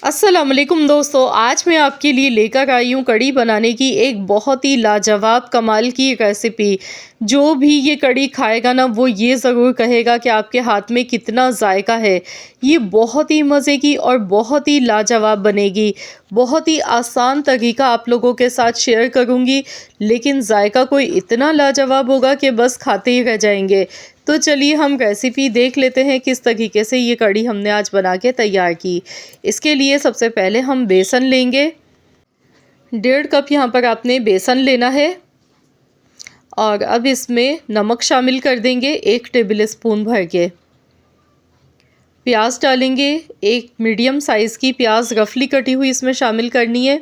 अस्सलाम वालेकुम दोस्तों, आज मैं आपके लिए लेकर आई हूँ कढ़ी बनाने की एक बहुत ही लाजवाब कमाल की रेसिपी। जो भी ये कढ़ी खाएगा ना वो ये ज़रूर कहेगा कि आपके हाथ में कितना जायका है। ये बहुत ही मज़े की और बहुत ही लाजवाब बनेगी। बहुत ही आसान तरीका आप लोगों के साथ शेयर करूँगी, लेकिन जायका कोई इतना लाजवाब होगा कि बस खाते ही रह जाएंगे। तो चलिए हम रेसिपी देख लेते हैं किस तरीके से ये कढ़ी हमने आज बना के तैयार की। इसके लिए सबसे पहले हम बेसन लेंगे। 1.5 कप यहाँ पर आपने बेसन लेना है और अब इसमें नमक शामिल कर देंगे 1 टेबल स्पून भर के। प्याज डालेंगे, एक मीडियम साइज़ की प्याज रफली कटी हुई इसमें शामिल करनी है।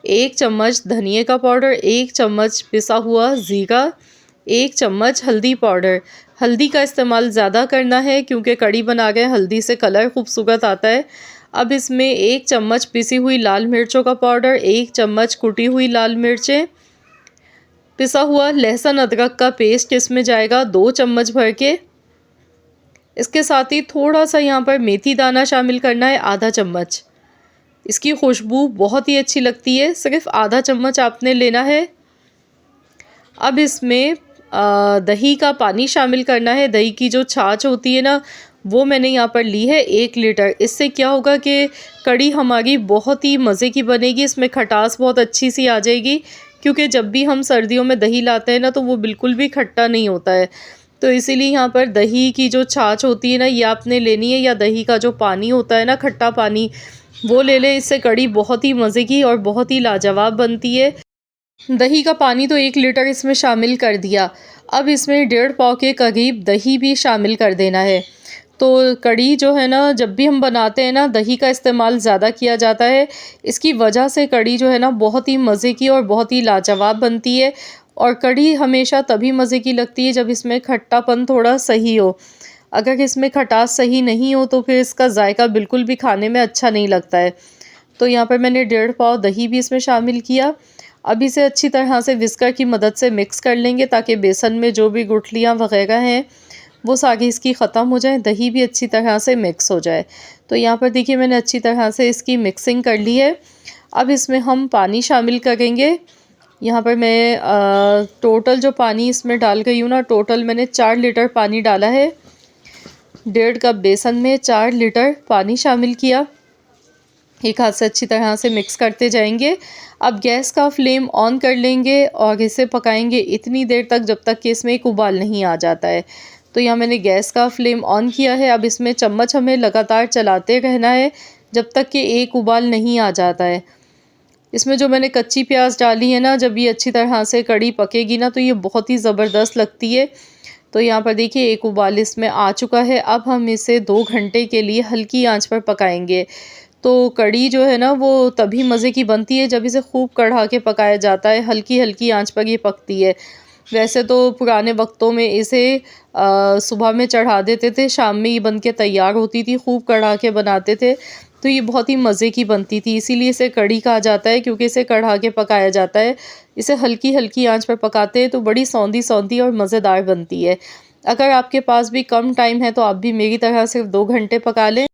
1 चम्मच धनिए का पाउडर, 1 चम्मच पिसा हुआ ज़ीरा, 1 चम्मच हल्दी पाउडर। हल्दी का इस्तेमाल ज़्यादा करना है क्योंकि कढ़ी बना के हल्दी से कलर खूबसूरत आता है। अब इसमें 1 चम्मच पिसी हुई लाल मिर्चों का पाउडर, 1 चम्मच कुटी हुई लाल मिर्चें, पिसा हुआ लहसुन अदरक का पेस्ट इसमें जाएगा 2 चम्मच भर के। इसके साथ ही थोड़ा सा यहाँ पर मेथी दाना शामिल करना है, आधा चम्मच। इसकी खुशबू बहुत ही अच्छी लगती है, सिर्फ आधा चम्मच आपने लेना है। अब इसमें दही का पानी शामिल करना है। दही की जो छाछ होती है ना, वो मैंने यहाँ पर ली है 1 लीटर। इससे क्या होगा कि कढ़ी हमारी बहुत ही मज़े की बनेगी, इसमें खटास बहुत अच्छी सी आ जाएगी। क्योंकि जब भी हम सर्दियों में दही लाते हैं ना तो वो बिल्कुल भी खट्टा नहीं होता है। तो इसीलिए यहाँ पर दही की जो छाछ होती है ना, ये आपने लेनी है, या दही का जो पानी होता है ना, खट्टा पानी, वो ले लें। इससे कढ़ी बहुत ही मज़े की और बहुत ही लाजवाब बनती है। दही का पानी तो 1 लीटर इसमें शामिल कर दिया। अब इसमें 1.5 पाव के करीब दही भी शामिल कर देना है। तो कढ़ी जो है ना, जब भी हम बनाते हैं ना, दही का इस्तेमाल ज़्यादा किया जाता है। इसकी वजह से कढ़ी जो है ना बहुत ही मज़े की और बहुत ही लाजवाब बनती है। और कढ़ी हमेशा तभी मज़े की लगती है जब इसमें खट्टापन थोड़ा सही हो। अगर इसमें खटास सही नहीं हो तो फिर इसका जायका बिल्कुल भी खाने में अच्छा नहीं लगता है। तो यहाँ पर मैंने 1.5 पाव दही भी इसमें शामिल किया। अब इसे अच्छी तरह से विस्कर की मदद से मिक्स कर लेंगे ताकि बेसन में जो भी गुठलियाँ वगैरह हैं वो सारी इसकी ख़त्म हो जाए, दही भी अच्छी तरह से मिक्स हो जाए। तो यहाँ पर देखिए मैंने अच्छी तरह से इसकी मिक्सिंग कर ली है। अब इसमें हम पानी शामिल करेंगे। यहाँ पर मैं टोटल जो पानी इसमें डाल गई हूँ ना, टोटल मैंने 4 लीटर पानी डाला है। 1.5 कप बेसन में 4 लीटर पानी शामिल किया। एक हाथ से अच्छी तरह से मिक्स करते जाएंगे। अब गैस का फ्लेम ऑन कर लेंगे और इसे पकाएंगे इतनी देर तक जब तक कि इसमें एक उबाल नहीं आ जाता है। तो यहाँ मैंने गैस का फ्लेम ऑन किया है। अब इसमें चम्मच हमें लगातार चलाते रहना है जब तक कि एक उबाल नहीं आ जाता है। इसमें जो मैंने कच्ची प्याज डाली है ना, जब ये अच्छी तरह से कढ़ी पकेगी ना तो ये बहुत ही ज़बरदस्त लगती है। तो यहाँ पर देखिए एक उबाल इसमें आ चुका है। अब हम इसे 2 घंटे के लिए हल्की आंच पर पकाएंगे। तो कढ़ी जो है ना वो तभी मज़े की बनती है जब इसे खूब कढ़ा के पकाया जाता है, हल्की हल्की आंच पर ये पकती है। वैसे तो पुराने वक्तों में इसे सुबह में चढ़ा देते थे, शाम में ये बन के तैयार होती थी, खूब कढ़ा के बनाते थे। तो ये बहुत ही मज़े की बनती थी, इसीलिए इसे कढ़ी कहा जाता है, क्योंकि इसे कढ़ा के पकाया जाता है। इसे हल्की हल्की आंच पर पकाते हैं तो बड़ी सौंधी सौंधी और मज़ेदार बनती है। अगर आपके पास भी कम टाइम है तो आप भी मेरी तरह सिर्फ 2 घंटे पका लें,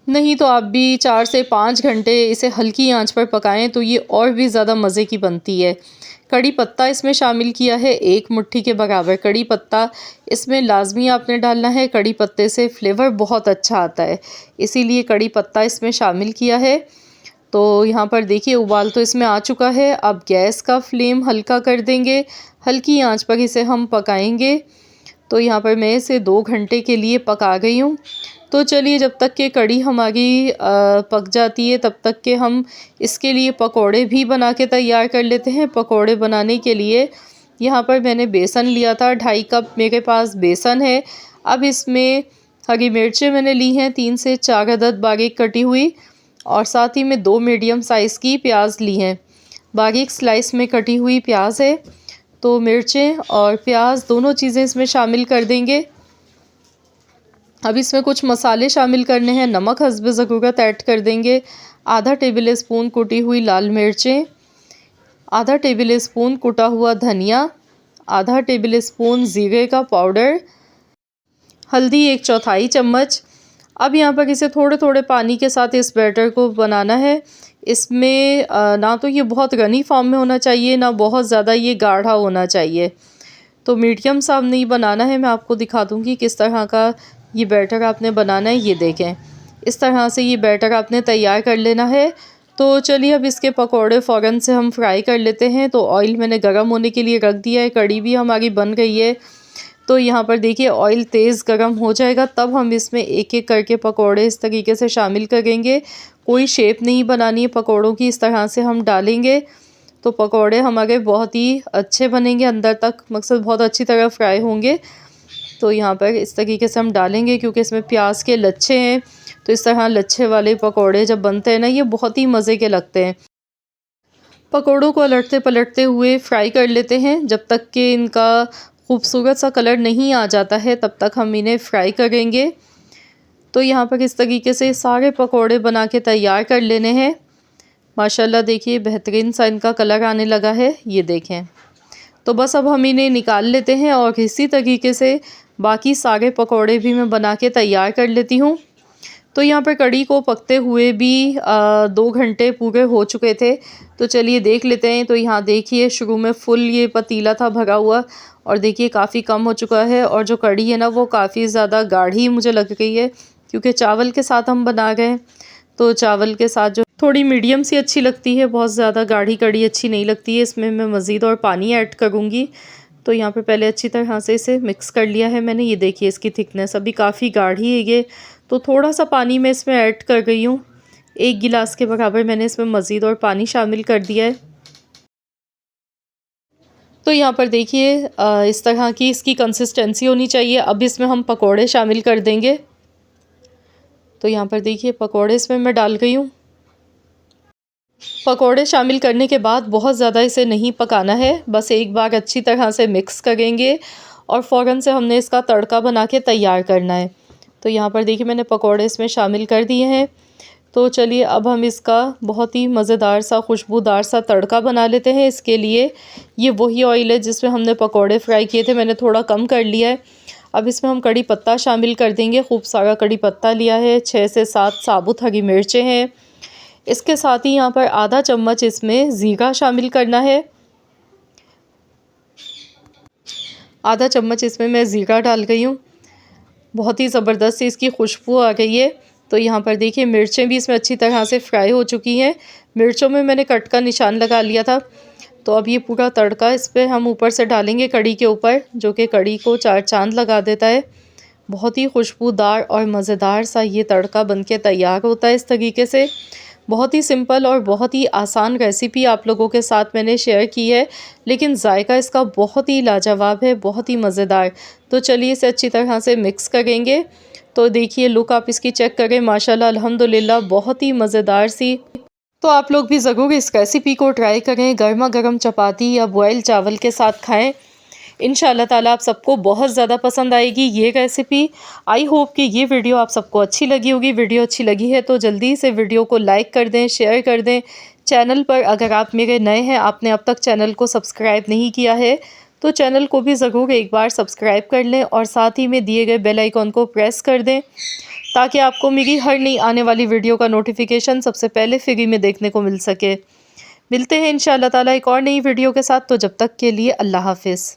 नहीं तो आप भी 4 से 5 घंटे इसे हल्की आंच पर पकाएं तो ये और भी ज़्यादा मज़े की बनती है। कड़ी पत्ता इसमें शामिल किया है 1 मुट्ठी के बराबर। कड़ी पत्ता इसमें लाजमी आपने डालना है, कड़ी पत्ते से फ्लेवर बहुत अच्छा आता है, इसीलिए कड़ी पत्ता इसमें शामिल किया है। तो यहाँ पर देखिए उबाल तो इसमें आ चुका है। अब गैस का फ्लेम हल्का कर देंगे, हल्की आंच पर इसे हम पकाएंगे। तो यहाँ पर मैं इसे 2 घंटे के लिए पका गई हूँ। तो चलिए जब तक कि कढ़ी हमारी पक जाती है तब तक के हम इसके लिए पकोड़े भी बना के तैयार कर लेते हैं। पकोड़े बनाने के लिए यहाँ पर मैंने बेसन लिया था, 2.5 कप मेरे पास बेसन है। अब इसमें हरी मिर्चें मैंने ली हैं 3 से 4 अदद बारीक कटी हुई, और साथ ही में 2 मीडियम साइज़ की प्याज ली हैं, बारीक स्लाइस में कटी हुई प्याज है। तो मिर्चें और प्याज दोनों चीज़ें इसमें शामिल कर देंगे। अब इसमें कुछ मसाले शामिल करने हैं। नमक हस्ब ज़रूरत ऐड कर देंगे, आधा टेबल स्पून कुटी हुई लाल मिर्चें, आधा टेबल स्पून कुटा हुआ धनिया, आधा टेबल स्पून ज़ीरे का पाउडर, हल्दी 1/4 चम्मच, अब यहाँ पर इसे थोड़े थोड़े पानी के साथ इस बैटर को बनाना है। इसमें ना तो ये बहुत रनी फॉर्म में होना चाहिए, ना बहुत ज़्यादा ये गाढ़ा होना चाहिए। तो मीडियम सा हमने ये बनाना है। मैं आपको दिखा दूँगी किस तरह का ये बैटर आपने बनाना है। ये देखें, इस तरह से ये बैटर आपने तैयार कर लेना है। तो चलिए अब इसके पकौड़े फ़ौरन से हम फ्राई कर लेते हैं। तो ऑयल मैंने गर्म होने के लिए रख दिया है, कढ़ी भी हमारी बन गई है। तो यहाँ पर देखिए ऑयल तेज़ गर्म हो जाएगा, तब हम इसमें एक एक करके पकौड़े इस तरीके से शामिल करेंगे। कोई शेप नहीं बनानी है पकौड़ों की, इस तरह से हम डालेंगे तो पकौड़े हमारे बहुत ही अच्छे बनेंगे, अंदर तक मकसद बहुत अच्छी तरह फ्राई होंगे। तो यहाँ पर इस तरीके से हम डालेंगे, क्योंकि इसमें प्याज के लच्छे हैं। तो इस तरह लच्छे वाले पकौड़े जब बनते हैं ना, ये बहुत ही मज़े के लगते हैं। पकौड़ों को अलटते पलटते हुए फ्राई कर लेते हैं, जब तक कि इनका खूबसूरत सा कलर नहीं आ जाता है तब तक हम इन्हें फ्राई करेंगे। तो यहाँ पर इस तरीके से सारे पकौड़े बना के तैयार कर लेने हैं। माशाल्लाह देखिए बेहतरीन सा इनका कलर आने लगा है, ये देखें। तो बस अब हम इन्हें निकाल लेते हैं और इसी तरीके से बाकी सारे पकौड़े भी मैं बना के तैयार कर लेती हूँ। तो यहाँ पर कढ़ी को पकते हुए भी 2 घंटे पूरे हो चुके थे। तो चलिए देख लेते हैं। तो यहाँ देखिए शुरू में फुल ये पतीला था भरा हुआ, और देखिए काफ़ी कम हो चुका है, और जो कढ़ी है ना वो काफ़ी ज़्यादा गाढ़ी मुझे लग गई है, क्योंकि चावल के साथ हम बना गए हैं। तो चावल के साथ जो थोड़ी मीडियम सी अच्छी लगती है, बहुत ज़्यादा गाढ़ी कढ़ी अच्छी नहीं लगती है। इसमें मैं मज़ीद और पानी ऐड करूँगी। तो यहाँ पे पहले अच्छी तरह से इसे मिक्स कर लिया है मैंने। ये देखिए इसकी थिकनेस अभी काफ़ी गाढ़ी है ये, तो थोड़ा सा पानी मैं इसमें ऐड कर गई हूँ। 1 गिलास के बराबर मैंने इसमें मज़ीद और पानी शामिल कर दिया है। तो यहाँ पर देखिए इस तरह की इसकी कंसिस्टेंसी होनी चाहिए। अब इसमें हम पकोड़े शामिल कर देंगे। तो यहाँ पर देखिए पकोड़े इसमें मैं डाल गई हूँ। पकोड़े शामिल करने के बाद बहुत ज़्यादा इसे नहीं पकाना है, बस एक बार अच्छी तरह से मिक्स करेंगे और फ़ौरन से हमने इसका तड़का बना के तैयार करना है। तो यहाँ पर देखिए मैंने पकोड़े इसमें शामिल कर दिए हैं। तो चलिए अब हम इसका बहुत ही मज़ेदार सा खुशबूदार सा तड़का बना लेते हैं। इसके लिए ये वही ऑयल है जिसमें हमने पकोड़े फ्राई किए थे, मैंने थोड़ा कम कर लिया है। अब इसमें हम कड़ी पत्ता शामिल कर देंगे। खूब सारा कड़ी पत्ता लिया है, 6 से 7 साबुत हरी मिर्चें हैं। इसके साथ ही यहाँ पर आधा चम्मच इसमें ज़ीरा शामिल करना है। आधा चम्मच इसमें मैं ज़ीरा डाल गई हूँ। बहुत ही ज़बरदस्त इसकी खुशबू आ गई है। तो यहाँ पर देखिए मिर्चें भी इसमें अच्छी तरह से फ्राई हो चुकी हैं। मिर्चों में मैंने कट का निशान लगा लिया था। तो अब ये पूरा तड़का इस पर हम ऊपर से डालेंगे कढ़ी के ऊपर, जो कि कढ़ी को 4 चांद लगा देता है। बहुत ही खुशबूदार और मज़ेदार सा ये तड़का बनके तैयार होता है इस तरीके से। बहुत ही सिंपल और बहुत ही आसान रेसिपी आप लोगों के साथ मैंने शेयर की है, लेकिन जायका इसका बहुत ही लाजवाब है, बहुत ही मज़ेदार। तो चलिए इसे अच्छी तरह से मिक्स करेंगे। तो देखिए लुक आप इसकी चेक करें, माशाल्लाह अल्हम्दुलिल्लाह बहुत ही मज़ेदार सी। तो आप लोग भी ज़रूर इस रेसिपी को ट्राई करें, गर्मा गर्म चपाती या बॉयल चावल के साथ खाएं। इंशाअल्लाह ताला आप सबको बहुत ज़्यादा पसंद आएगी ये रेसिपी। आई होप कि ये वीडियो आप सबको अच्छी लगी होगी। वीडियो अच्छी लगी है तो जल्दी से वीडियो को लाइक कर दें, शेयर कर दें। चैनल पर अगर आप मेरे नए हैं, आपने अब तक चैनल को सब्सक्राइब नहीं किया है, तो चैनल को भी ज़रूर एक बार सब्सक्राइब कर लें और साथ ही में दिए गए बेल आइकॉन को प्रेस कर दें, ताकि आपको मेरी हर नई आने वाली वीडियो का नोटिफिकेशन सबसे पहले फ्री में देखने को मिल सके। मिलते हैं इंशाअल्लाह ताला एक और नई वीडियो के साथ। तो जब तक के लिए अल्लाह हाफ़िज़।